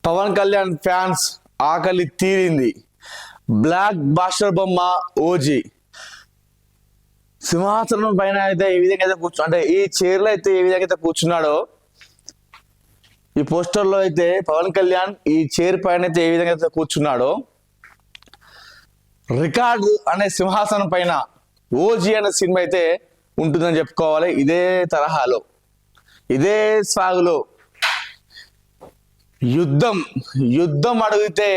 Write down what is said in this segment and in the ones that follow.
Pawan Kalyan fans ఆకలి తీరింది. Black buster బొమ్మ ఓజీ సింహాసనం పైన అయితే ఏ విధంగా అయితే అంటే ఈ చైర్లో అయితే ఏ విధంగా అయితే కూర్చున్నాడో, ఈ పోస్టర్ లో అయితే పవన్ కళ్యాణ్ ఈ చైర్ పైన అయితే ఏ విధంగా అయితే కూర్చున్నాడో, రికార్డు అనే సింహాసనం పైన ఓజీ అనే సినిమా అయితే ఉంటుందని చెప్పుకోవాలి. ఇదే తరహాలో, ఇదే సాగులో యుద్ధం అడిగితే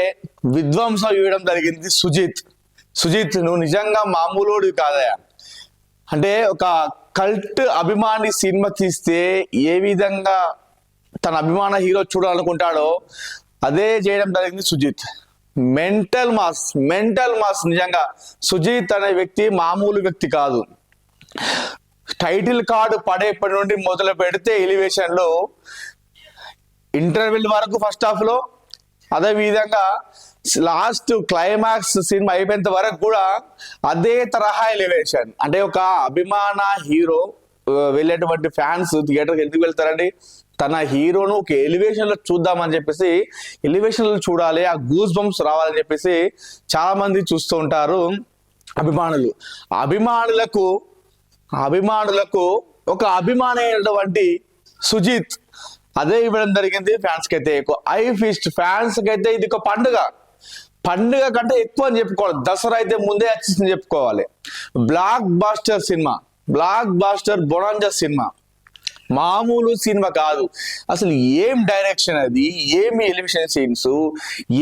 విధ్వంసం ఇవ్వడం జరిగింది సుజిత్ నువ్వు నిజంగా మామూలుడు కాదయా. అంటే ఒక కల్ట్ అభిమాని సినిమా తీస్తే ఏ విధంగా తన అభిమాన హీరో చూడాలనుకుంటాడో అదే చేయడం జరిగింది సుజిత్. మెంటల్ మాస్ నిజంగా సుజిత్ అనే వ్యక్తి మామూలు వ్యక్తి కాదు. టైటిల్ కార్డు పడేపటి నుండి మొదలు పెడితే ఎలివేషన్ లో ఇంటర్వెల్ వరకు ఫస్ట్ హాఫ్ లో, అదే విధంగా లాస్ట్ క్లైమాక్స్ సినిమా అయిపోయేంత వరకు కూడా అదే తరహా ఎలివేషన్. అంటే ఒక అభిమాన హీరో వెళ్ళేటువంటి ఫ్యాన్స్ థియేటర్కి ఎందుకు వెళ్తారండి? తన హీరోను ఒక ఎలివేషన్ లో చూద్దామని చెప్పేసి, ఎలివేషన్ లో చూడాలి, ఆ గూస్ బంప్స్ రావాలని చెప్పేసి చాలా మంది చూస్తూ ఉంటారు అభిమానులకు ఒక అభిమానైనటువంటి సుజిత్ అదే ఇవ్వడం జరిగింది ఫ్యాన్స్ కి అయితే. ఐ ఫీస్ట్ ఫ్యాన్స్ కి అయితే ఇది ఒక పండుగ కంటే ఎక్కువ అని చెప్పుకోవాలి. దసరా అయితే ముందే వచ్చేసింది చెప్పుకోవాలి. బ్లాక్ బాస్టర్ బొనాంజా సినిమా మామూలు సినిమా కాదు. అసలు ఏం డైరెక్షన్ అది, ఏమి ఎలివేషన్ సీన్స్,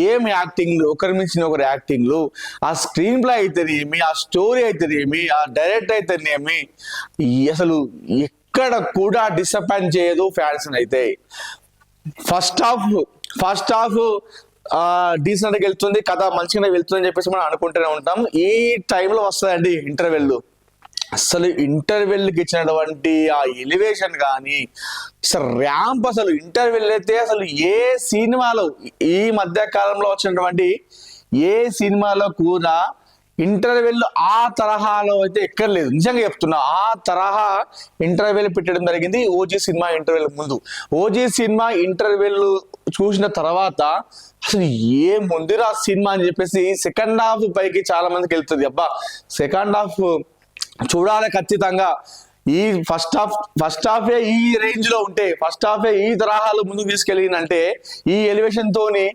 ఏమి యాక్టింగ్లు, ఒకరి మించిన ఒకరి యాక్టింగ్లు, ఆ స్క్రీన్ ప్లే అయితేనేమి, ఆ స్టోరీ అయితేనేమి, ఆ డైరెక్టర్ అయితేనేమి, అసలు ఎక్కడ కూడా డిసప్పాయింట్ చేయదు ఫ్యాన్స్ అయితే. ఫస్ట్ హాఫ్ డీసెంట్ గా వెళ్తుంది, కథ మంచిగానే వెళ్తుంది అని చెప్పేసి మనం అనుకుంటూనే ఉంటాం. ఈ టైంలో వస్తుందండి ఇంటర్వెల్. అసలు ఇంటర్వెల్కి ఇచ్చినటువంటి ఆ ఎలివేషన్ కానీ, అసలు ర్యాంప్, అసలు ఇంటర్వెల్ అయితే అసలు ఏ సినిమాలో ఈ మధ్య కాలంలో వచ్చినటువంటి ఏ సినిమాలో కూడా ఇంటర్వెల్ ఆ తరహాలో అయితే ఎక్కర్లేదు. నిజంగా చెప్తున్నా, ఆ తరహా ఇంటర్వెల్ పెట్టడం జరిగింది ఓజీ సినిమా ఇంటర్వెల్ ముందు. ఓజీ సినిమా ఇంటర్వెల్ చూసిన తర్వాత అసలు ఏముందిరా సినిమా అని చెప్పేసి సెకండ్ హాఫ్ పైకి చాలా మందికి వెళ్తుంది. అబ్బా సెకండ్ హాఫ్ చూడాలి ఖచ్చితంగా. ఈ ఫస్ట్ హాఫే ఈ రేంజ్ లో ఉంటే, ఫస్ట్ హాఫే ఈ తరహాలో ముందుకు తీసుకెళ్ళిందంటే, ఈ ఎలివేషన్ తోని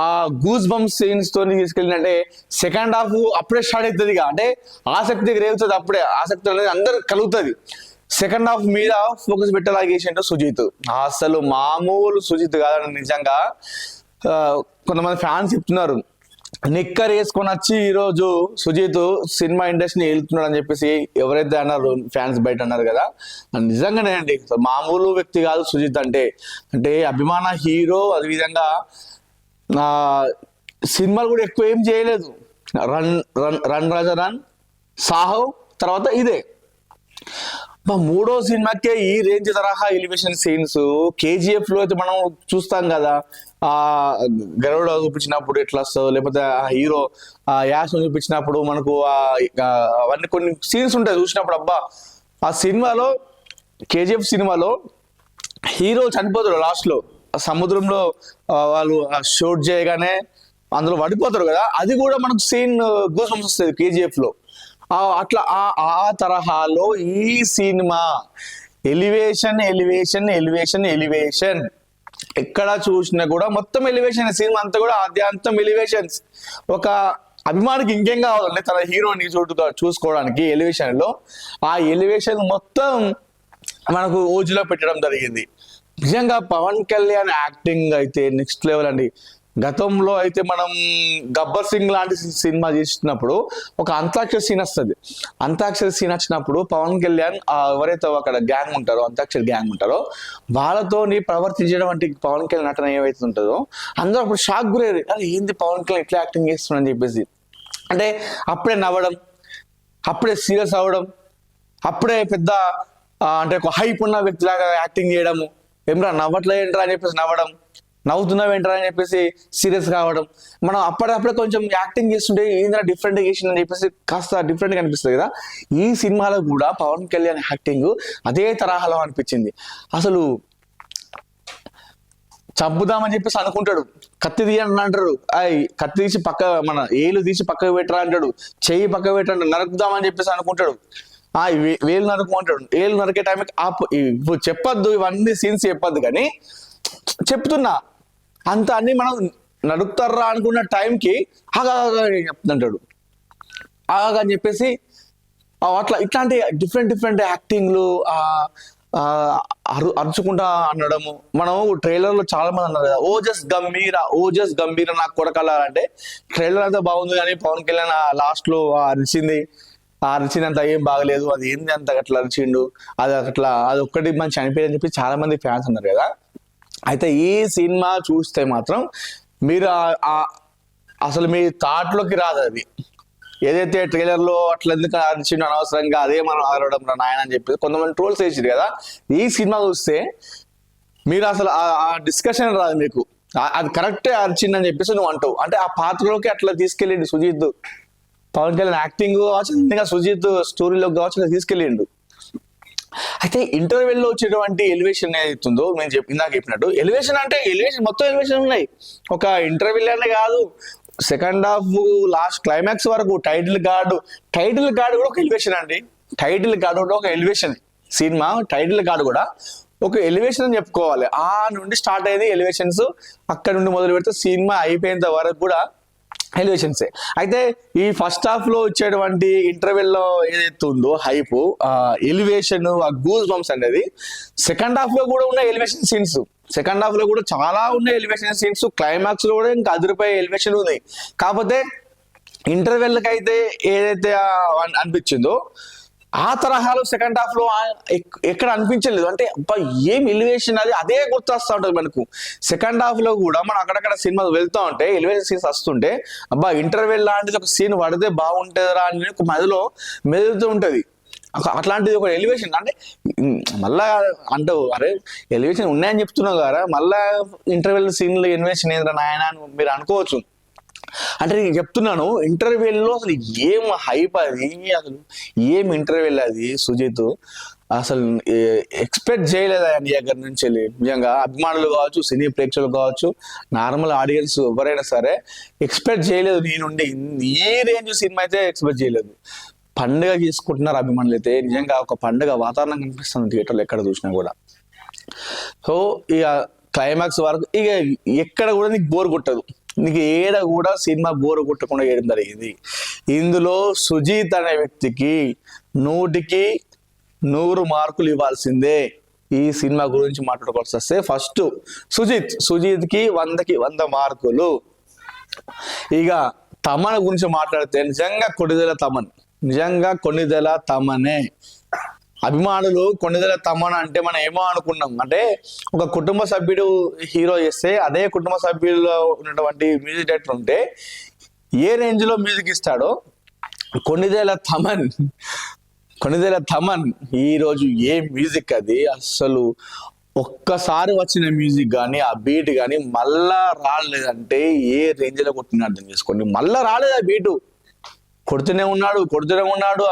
ఆ గూస్ బంప్స్ సీన్స్ తోని తీసుకెళ్ళిందంటే సెకండ్ హాఫ్ అప్పుడే స్టార్ట్ అవుతుంది. అంటే ఆసక్తి రేగుతుంది, అప్పుడే ఆసక్తి అనేది అందరు కలుగుతుంది. సెకండ్ హాఫ్ మీద ఫోకస్ పెట్టేలాగేసింటో సుజిత్. అసలు మామూలు సుజిత్ కాదని నిజంగా కొంతమంది ఫ్యాన్స్ చెప్తున్నారు. నిక్కర్ వేసుకొని వచ్చి ఈరోజు సుజిత్ సినిమా ఇండస్ట్రీని వెళ్తున్నాడు అని చెప్పేసి ఎవరైతే అన్నారు ఫ్యాన్స్ బయట అన్నారు కదా, నిజంగానే అండి. మామూలు వ్యక్తి కాదు సుజిత్ అంటే అభిమాన హీరో. అదేవిధంగా నా సినిమాలు కూడా ఎక్కువ ఏం చేయలేదు. రన్ రాజా రన్, సాహో, తర్వాత ఇదే మా మూడో సినిమాకే ఈ రేంజ్ తరహా ఎలివేషన్ సీన్స్. కేజీఎఫ్ లో అయితే మనం చూస్తాం కదా, ఆ గరుడ చూపించినప్పుడు ఎట్లా వస్తుందో, లేకపోతే ఆ హీరో ఆ యాష్ చూపించినప్పుడు మనకు అవన్నీ కొన్ని సీన్స్ ఉంటాయి చూసినప్పుడు. అబ్బా ఆ సినిమాలో, కేజీఎఫ్ సినిమాలో హీరో చనిపోతాడు లాస్ట్ లో సముద్రంలో, వాళ్ళు షూట్ చేయగానే అందులో పడిపోతారు కదా, అది కూడా మనకు సీన్ గూస్ బంప్స్ వస్తుంది కేజీఎఫ్ లో. అట్లా ఆ తరహాలో ఈ సినిమా ఎలివేషన్ ఎక్కడ చూసినా కూడా మొత్తం ఎలివేషన్. సినిమా అంతా కూడా ఆద్యాంతం ఎలివేషన్స్. ఒక అభిమానికి ఇంకేం కావాలంటే తన హీరోని చూసుకోవడానికి ఎలివేషన్ లో ఆ ఎలివేషన్ మొత్తం మనకు ఓజీలో పెట్టడం జరిగింది. నిజంగా పవన్ కళ్యాణ్ యాక్టింగ్ అయితే నెక్స్ట్ లెవెల్ అండి. గతంలో అయితే మనం గబ్బర్ సింగ్ లాంటి సినిమా చేసినప్పుడు ఒక అంతాక్షరి సీన్ వస్తుంది. అంతాక్షరి సీన్ వచ్చినప్పుడు పవన్ కళ్యాణ్ ఎవరైతే అక్కడ గ్యాంగ్ ఉంటారో, అంతాక్షరి గ్యాంగ్ ఉంటారో, వాళ్ళతోని ప్రవర్తించడం అంటే పవన్ కళ్యాణ్ నటన ఏవైతే ఉంటుందో అందరూ అప్పుడు షాక్ గురయ్యారు. అరే ఏంది పవన్ కళ్యాణ్ ఇట్లా యాక్టింగ్ చేస్తున్నాడని చెప్పేసి. అంటే అప్పుడే నవ్వడం, అప్పుడే సీరియస్ అవ్వడం, అప్పుడే పెద్ద అంటే ఒక హైప్ ఉన్న వ్యక్తిలాగా యాక్టింగ్ చేయడము, ఏమరా నవ్వట్లేంట్రా అని చెప్పేసి నవ్వడం, నవ్వుతున్నావేంట్రా అని చెప్పేసి సీరియస్ కావడం. మనం అప్పుడప్పుడే కొంచెం యాక్టింగ్ చేస్తుంటే ఏంద్రా డిఫరెంట్ చేసింది అని చెప్పేసి కాస్త డిఫరెంట్ గా అనిపిస్తుంది కదా. ఈ సినిమాలో కూడా పవన్ కళ్యాణ్ యాక్టింగ్ అదే తరహాలో అనిపించింది. అసలు చంపుదామని చెప్పేసి అనుకుంటాడు, కత్తి తీయని అంటాడు, కత్తి తీసి పక్క మన ఏలు తీసి పక్కకు పెట్టరా అంటాడు, చెయ్యి పక్కకు పెట్టండి నరుకుదామని చెప్పేసి అనుకుంటాడు, వేలు నరుకుమంటాడు, ఏలు నరికే టైంకి ఇప్పుడు చెప్పొద్దు, ఇవన్నీ సీన్స్ చెప్పొద్దు కానీ చెప్తున్నా అంత అన్ని మనం నడుపుతారా అనుకున్న టైంకి ఆగా చెప్తుంటాడు, ఆగా అని చెప్పేసి అట్లా ఇట్లాంటి డిఫరెంట్ యాక్టింగ్లు అరుచుకుంటా అనడము. మనం ట్రైలర్ లో చాలా మంది అన్నారు కదా, ఓజస్ గంభీర నాకు కొడకల్లా అంటే ట్రైలర్ అంతా బాగుంది కానీ పవన్ కళ్యాణ్ లాస్ట్ లో అరిచింది అంత ఏం బాగలేదు, అది ఏంది అంత అట్లా అరిచిండు, అది ఒక్కటి మంచి అనిపించని చెప్పి చాలా మంది ఫ్యాన్స్ ఉన్నారు కదా. అయితే ఈ సినిమా చూస్తే మాత్రం మీరు అసలు మీ థాట్లోకి రాదు అది, ఏదైతే ట్రైలర్ లో అట్లా ఎందుకు అరిచిండు అనవసరంగా అదే మనం ఆడడం రా నాయన అని చెప్పి కొంతమంది ట్రోల్స్ వేసారు కదా. ఈ సినిమా చూస్తే మీరు అసలు ఆ డిస్కషన్ రాదు మీకు, అది కరెక్టే అరిచిందని చెప్పేసి నువ్వు అంటావు. అంటే ఆ పాత్రలోకి అట్లా తీసుకెళ్ళిండు సుజిత్, పవన్ కళ్యాణ్ యాక్టింగ్ కావచ్చు, ఇంకా సుజిత్ స్టోరీలోకి కావచ్చు తీసుకెళ్ళిండు. అయితే ఇంటర్వెల్ లో వచ్చేటువంటి ఎలివేషన్ ఏదైతుందో నేను ఇందాక చెప్పినట్టు ఎలివేషన్ అంటే మొత్తం ఎలివేషన్ ఉన్నాయి. ఒక ఇంటర్వెల్ అనే కాదు, సెకండ్ హాఫ్ లాస్ట్ క్లైమాక్స్ వరకు టైటిల్ కార్డు కూడా ఒక ఎలివేషన్ అండి. టైటిల్ కార్డు కూడా ఒక ఎలివేషన్. సినిమా టైటిల్ కార్డు కూడా ఒక ఎలివేషన్ అని చెప్పుకోవాలి. ఆ నుండి స్టార్ట్ అయ్యేది ఎలివేషన్స్, అక్కడ నుండి మొదలు పెడితే సినిమా అయిపోయేంత వరకు కూడా ఎలివేషన్సే. అయితే ఈ ఫస్ట్ హాఫ్ లో వచ్చేటువంటి ఇంటర్వెల్ లో ఏదైతే ఉందో హైప్, ఎలివేషన్, ఆ గూస్ బంప్స్ అనేది సెకండ్ హాఫ్ లో కూడా ఉన్న ఎలివేషన్ సీన్స్, సెకండ్ హాఫ్ లో కూడా చాలా ఉన్నాయి ఎలివేషన్ సీన్స్, క్లైమాక్స్ లో కూడా ఇంకా అదిరిపోయే ఎలివేషన్ ఉంది. కాకపోతే ఇంటర్వెల్ కి అయితే ఏదైతే అనిపించిందో ఆ తరహాలో సెకండ్ హాఫ్ లో ఎక్కడ అనిపించలేదు. అంటే అబ్బా ఏం ఎలివేషన్, అదే గుర్తొస్తా ఉంటుంది మనకు. సెకండ్ హాఫ్ లో కూడా మనం అక్కడక్కడ సినిమా వెళ్తా ఉంటే ఎలివేషన్ సీన్స్ వస్తుంటే అబ్బా ఇంటర్వెల్ లాంటిది ఒక సీన్ పడితే బాగుంటుందిరా అని ఒక మదిలో మెదులుతూ ఉంటది. అట్లాంటిది ఒక ఎలివేషన్ అంటే మళ్ళా అంటావు, అరే ఎలివేషన్ ఉన్నాయని చెప్తున్నావు కదా, మళ్ళా ఇంటర్వెల్ సీన్లు ఎలివేషన్ ఏంద్రా నాయన అని మీరు అనుకోవచ్చు. అంటే నేను చెప్తున్నాను ఇంటర్వెల్లో అసలు ఏం హైప్ అది, అసలు ఏం ఇంటర్వెల్ అది సుజిత్ అసలు ఎక్స్పెక్ట్ చేయలేదు ఆయన దగ్గర నుంచి వెళ్ళి. నిజంగా అభిమానులు కావచ్చు, సినీ ప్రేక్షకులు కావచ్చు, నార్మల్ ఆడియన్స్ ఎవరైనా సరే ఎక్స్పెక్ట్ చేయలేదు. నేనుండి ఈ రేంజ్ సినిమా అయితే ఎక్స్పెక్ట్ చేయలేదు. పండుగ చేసుకుంటున్నారు అభిమానులు అయితే, నిజంగా ఒక పండుగ వాతావరణం కనిపిస్తుంది థియేటర్లో ఎక్కడ చూసినా కూడా. సో ఇక క్లైమాక్స్ వరకు ఇక ఎక్కడ కూడా నీకు బోర్ కొట్టదు, నీకు ఏడ కూడా సినిమా బోర్ కొట్టకుండా వేయడం జరిగింది. ఇందులో సుజీత్ అనే వ్యక్తికి 100కి 100 మార్కులు ఇవ్వాల్సిందే. ఈ సినిమా గురించి మాట్లాడుకోవాల్సి వస్తే ఫస్ట్ సుజీత్ కి 100కి 100 మార్కులు. ఇక తమన్ గురించి మాట్లాడితే నిజంగా కొణిదెల తమనే. అభిమానులు కొణిదెల తమన్ అంటే మనం ఏమో అనుకున్నాం, అంటే ఒక కుటుంబ సభ్యుడు హీరో చేస్తే అదే కుటుంబ సభ్యుల్లో ఉన్నటువంటి మ్యూజిక్ డైరెక్టర్ ఉంటే ఏ రేంజ్ లో మ్యూజిక్ ఇస్తాడో కొణిదెల తమన్ ఈ రోజు ఏ మ్యూజిక్ అది అసలు ఒక్కసారి వచ్చిన మ్యూజిక్ కానీ ఆ బీట్ కానీ మళ్ళా రాలేదంటే ఏ రేంజ్ లో కొట్టిన అర్థం చేసుకోండి. మళ్ళా రాలేదు ఆ బీటు, కొడుతూనే ఉన్నాడు,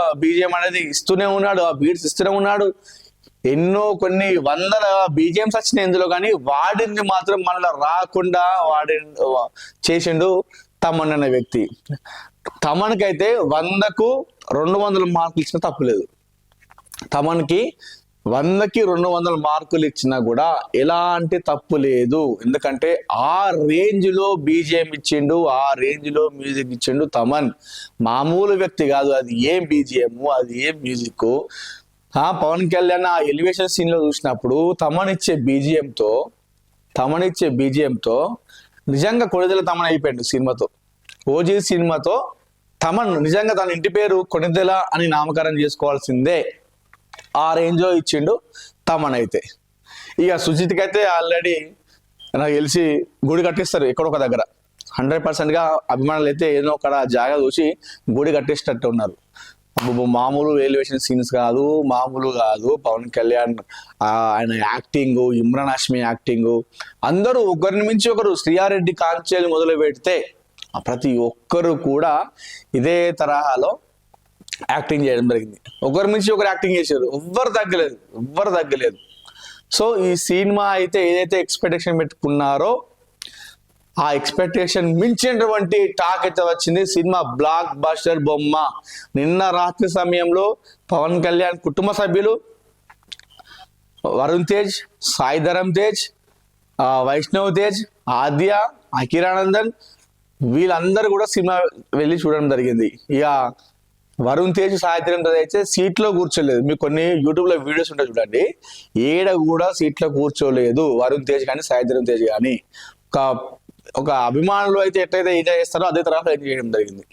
ఆ బీజిఎం అనేది ఇస్తూనే ఉన్నాడు, ఆ బీట్స్ ఇస్తూనే ఉన్నాడు. కొన్ని వందల బీజిఎంస్ వచ్చినాయి ఇందులో, కానీ వాడింది మాత్రం మళ్ళీ రాకుండా చేసిండు తమన్ అనే వ్యక్తి. తమన్కైతే 100కు 200 మార్కులు ఇచ్చినా తప్పులేదు. తమన్కి 100కి 200 మార్కులు ఇచ్చినా కూడా ఎలాంటి తప్పు లేదు. ఎందుకంటే ఆ రేంజ్ లో బీజిఎం ఇచ్చిండు, ఆ రేంజ్ లో మ్యూజిక్ ఇచ్చిండు తమన్. మామూలు వ్యక్తి కాదు, అది ఏం బీజిఎం, అది ఏం మ్యూజిక్. పవన్ కళ్యాణ్ ఆ ఎలివేషన్ సీన్ లో చూసినప్పుడు తమన్ ఇచ్చే బీజిఎంతో నిజంగా కొణిదెల తమన్ అయిపోయాడు సినిమాతో. ఓజీ సినిమాతో తమన్ నిజంగా తన ఇంటి పేరు కొణిదెల అని నామకరణం చేసుకోవాల్సిందే. ఆ రేంజ్ లో ఇచ్చిండు తమన్. అయితే ఇక సుజిత్కి అయితే ఆల్రెడీ నాకు తెలిసి గుడి కట్టిస్తారు ఎక్కడొక దగ్గర. 100% గా అభిమానులు అయితే ఏదో ఒక జాగా చూసి గుడి కట్టేసేటట్టు ఉన్నారు. మామూలు ఎలివేషన్ సీన్స్ కాదు, పవన్ కళ్యాణ్ ఆయన యాక్టింగ్, ఇమ్రాన్ హాష్మి యాక్టింగ్, అందరూ ఒకరిని మించి ఒకరు. శ్రీయారెడ్డి కాంచెలు మొదలు పెడితే ప్రతి ఒక్కరు కూడా ఇదే తరహాలో యాక్టింగ్ చేయడం జరిగింది. ఒకరి నుంచి ఒకరు యాక్టింగ్ చేశారు, ఎవ్వరు తగ్గలేదు. సో ఈ సినిమా అయితే ఏదైతే ఎక్స్పెక్టేషన్ పెట్టుకున్నారో ఆ ఎక్స్పెక్టేషన్ మించినటువంటి టాక్ అయితే వచ్చింది. సినిమా బ్లాక్ బస్టర్ బొమ్మ. నిన్న రాత్రి సమయంలో పవన్ కళ్యాణ్ కుటుంబ సభ్యులు వరుణ్ తేజ్, సాయి ధరమ్ తేజ్, వైష్ణవ్ తేజ్, ఆద్య, అఖిరానందన్ వీళ్ళందరూ కూడా సినిమా వెళ్ళి చూడడం జరిగింది. ఇక వరుణ్ తేజ్, సాయి ధరమ్ తేజ్ అయితే సీట్లో కూర్చోలేదు. మీకు కొన్ని యూట్యూబ్లో వీడియోస్ ఉంటాయి చూడండి, ఏడ కూడా సీట్లో కూర్చోలేదు వరుణ్ తేజ్ కానీ సాయి ధరమ్ తేజ్ కానీ. ఒక అభిమానులు అయితే ఎట్లయితే ఎంజాయ్ చేస్తారో అదే తరహా ఎంజాయ్ చేయడం జరిగింది.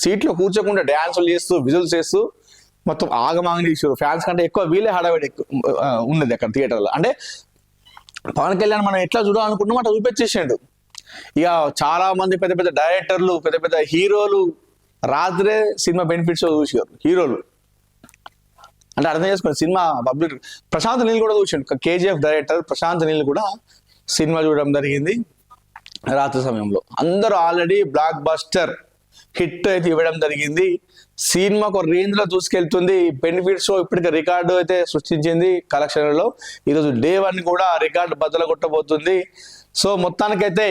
సీట్లో కూర్చోకుండా డ్యాన్సులు చేస్తూ విజువల్స్ చేస్తూ మొత్తం ఆగమాగం చేసారు. ఫ్యాన్స్ కంటే ఎక్కువ వీళ్ళే హడావిడి ఉన్నది అక్కడ థియేటర్లో. అంటే పవన్ కళ్యాణ్ మనం ఎట్లా చూడాలనుకున్నామో అట్లా చూపించేసాడు. ఇక చాలా మంది పెద్ద పెద్ద డైరెక్టర్లు, పెద్ద పెద్ద హీరోలు రాత్రే సినిమా బెనిఫిట్స్ చూసారు. హీరోలు అంటే అర్థం చేసుకోండి, సినిమా పబ్లిక్. ప్రశాంత్ నీల్ కూడా చూసాడు, కేజీఎఫ్ డైరెక్టర్ ప్రశాంత్ నీల్ కూడా సినిమా చూడడం జరిగింది రాత్రి సమయంలో. అందరూ ఆల్రెడీ బ్లాక్ బస్టర్ హిట్ అయితే ఇవ్వడం జరిగింది. సినిమా ఒక రేంజ్ లో చూసుకెళ్తుంది. బెనిఫిట్స్ ఇప్పటికే రికార్డు అయితే సృష్టించింది కలెక్షన్లలో. ఈరోజు డే 1 కూడా రికార్డు బద్దలు కొట్టబోతుంది. సో మొత్తానికైతే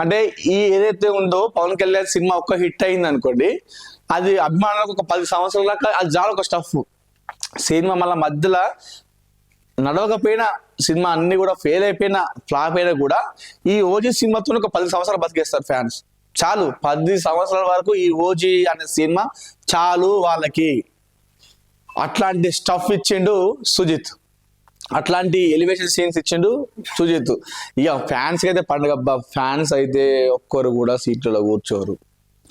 అంటే ఈ ఏదైతే ఉందో పవన్ కళ్యాణ్ సినిమా ఒక్క హిట్ అయింది అనుకోండి, అది అభిమానులకు ఒక 10 సంవత్సరాల దాకా అది చాలా ఒక స్టఫ్. సినిమా మళ్ళీ మధ్యలో నడవకపోయినా, సినిమా అన్ని కూడా ఫెయిల్ అయిపోయినా, ఫ్లాప్ అయినా కూడా ఈ ఓజీ సినిమాతో ఒక 10 సంవత్సరాలు బతికేస్తారు ఫ్యాన్స్. చాలు, 10 సంవత్సరాల వరకు ఈ ఓజీ అనే సినిమా చాలు వాళ్ళకి. అట్లాంటి స్టఫ్ ఇచ్చిండు సుజిత్, అట్లాంటి ఎలివేషన్ సీన్స్ ఇచ్చిండు సుజిత్. ఇక ఫ్యాన్స్ అయితే పండుగ. ఫ్యాన్స్ అయితే ఒక్కరు కూడా సీట్లలో కూర్చోరు.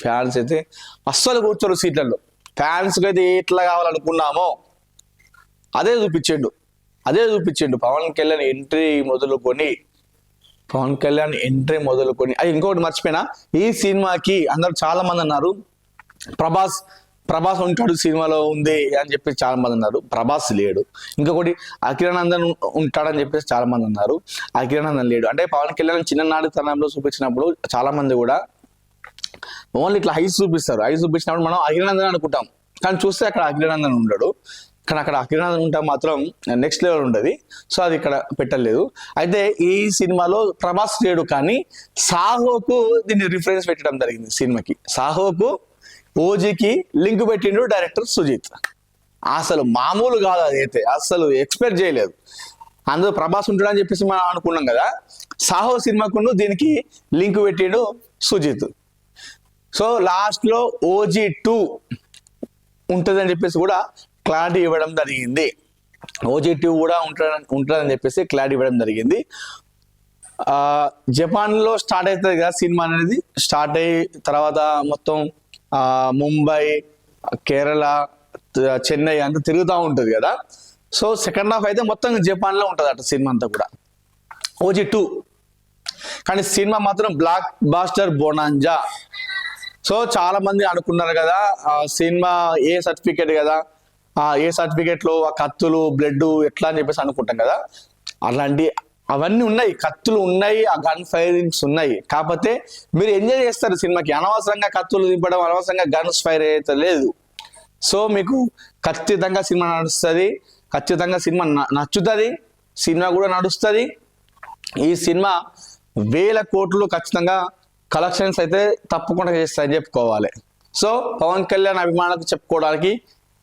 ఫ్యాన్స్ అయితే అస్సలు కూర్చోరు సీట్లలో. ఫ్యాన్స్కి అయితే ఎట్లా కావాలనుకున్నామో అదే చూపించిండు. పవన్ కళ్యాణ్ ఎంట్రీ మొదలుకొని అది ఇంకొకటి మర్చిపోయినా, ఈ సినిమాకి అందరు చాలా మంది అన్నారు ప్రభాస్ ఉంటాడు సినిమాలో ఉంది అని చెప్పేసి చాలా మంది అన్నారు. ప్రభాస్ లేడు. ఇంకొకటి అఖిరానందన్ ఉంటాడని చెప్పేసి చాలా మంది అన్నారు. అఖిరానందన్ లేడు. అంటే పవన్ కళ్యాణ్ చిన్ననాటి తరంలో చూపించినప్పుడు చాలా మంది కూడా ఓన్లీ ఇట్లా ఐస్ చూపిస్తారు. ఐస్ చూపించినప్పుడు మనం అఖిరానందన్ అనుకుంటాం, కానీ చూస్తే అక్కడ అఖిరానందన్ ఉండడు. కానీ అక్కడ అఖిరానందన్ ఉంటాం మాత్రం నెక్స్ట్ లెవెల్ ఉంటుంది. సో అది ఇక్కడ పెట్టలేదు. అయితే ఈ సినిమాలో ప్రభాస్ లేడు, కానీ సాహోకు దీన్ని రిఫరెన్స్ పెట్టడం జరిగింది సినిమాకి. సాహోకు ఓజీకి లింక్ పెట్టిండు డైరెక్టర్ సుజిత్. అసలు మామూలు కాదు, అదైతే అసలు ఎక్స్పెక్ట్ చేయలేదు. అందులో ప్రభాస్ ఉంటాడని చెప్పేసి మనం అనుకున్నాం కదా, సాహో సినిమాకు దీనికి లింక్ పెట్టిండు సుజిత్. సో లాస్ట్ లో ఓజీ 2 ఉంటుందని చెప్పేసి కూడా క్లారిటీ ఇవ్వడం జరిగింది. ఓజీ 2 కూడా ఉంటుందని చెప్పేసి క్లారిటీ ఇవ్వడం జరిగింది. జపాన్ లో స్టార్ట్ అవుతుంది కదా సినిమా అనేది. స్టార్ట్ అయ్యి తర్వాత మొత్తం ముంబై, కేరళ, చెన్నై అంతా తిరుగుతూ ఉంటుంది కదా. సో సెకండ్ హాఫ్ అయితే మొత్తం జపాన్ లో ఉంటుంది అట సినిమా అంతా కూడా, ఓజీ 2. కానీ సినిమా మాత్రం బ్లాక్ బాస్టర్ బోనాంజా. సో చాలా మంది అనుకున్నారు కదా సినిమా ఏ సర్టిఫికేట్ కదా, ఏ సర్టిఫికేట్ లో ఆ కత్తులు, బ్లడ్ ఎట్లా అని చెప్పేసి అనుకుంటాం కదా. అలాంటి అవన్నీ ఉన్నాయి, కత్తులు ఉన్నాయి, ఆ గన్ ఫైరింగ్స్ ఉన్నాయి. కాకపోతే మీరు ఎంజాయ్ చేస్తారు సినిమాకి. అనవసరంగా కత్తులు దింపడం, అనవసరంగా గన్స్ ఫైర్ అయితే లేదు. సో మీకు ఖచ్చితంగా సినిమా నడుస్తుంది, ఖచ్చితంగా సినిమా నచ్చుతుంది, సినిమా కూడా నడుస్తుంది. ఈ సినిమా 1000 కోట్లు ఖచ్చితంగా కలెక్షన్స్ అయితే తప్పకుండా చేస్తాయని చెప్పుకోవాలి. సో పవన్ కళ్యాణ్ అభిమానులకు చెప్పుకోవడానికి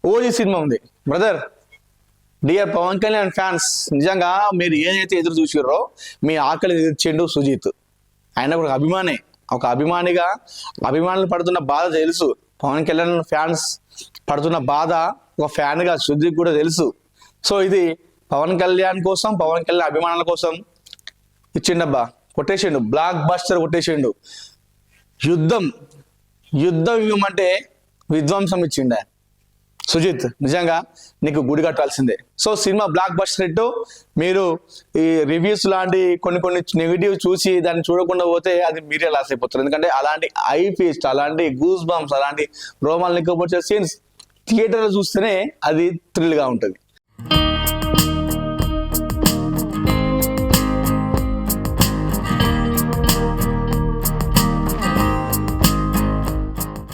ఓజీ సినిమా ఉంది. Brother, dear Pawan Kalyan fans, నిజంగా మీరు ఏదైతే ఎదురు చూసిర్రో మీ ఆకలి తీర్చిండు సుజిత్. ఆయన ఒక అభిమానే, ఒక అభిమానిగా అభిమానులు పడుతున్న బాధ తెలుసు. పవన్ కళ్యాణ్ ఫ్యాన్స్ పడుతున్న బాధ ఒక ఫ్యాన్గా సుజిత్ కూడా తెలుసు. సో ఇది పవన్ కళ్యాణ్ కోసం, పవన్ కళ్యాణ్ అభిమానుల కోసం ఇచ్చిండబ్బా. కొట్టేసిండు, బ్లాక్ బస్టర్ కొట్టేసిండు. యుద్ధం ఇవ్వమంటే విధ్వంసం ఇచ్చిండు సుజిత్. నిజంగా నీకు గుడి కట్టాల్సిందే. So cinema block buster hit. మీరు ఈ రివ్యూస్ లాంటి కొన్ని నెగిటివ్ చూసి దాన్ని చూడకుండా పోతే అది మీరే లాస్ అయిపోతారు. ఎందుకంటే అలాంటి ఐ ఫీస్ట్, అలాంటి గూస్ బంప్స్, అలాంటి రోమాలు నిక్కపోతే సీన్స్ థియేటర్లో చూస్తేనే అది థ్రిల్గా ఉంటుంది.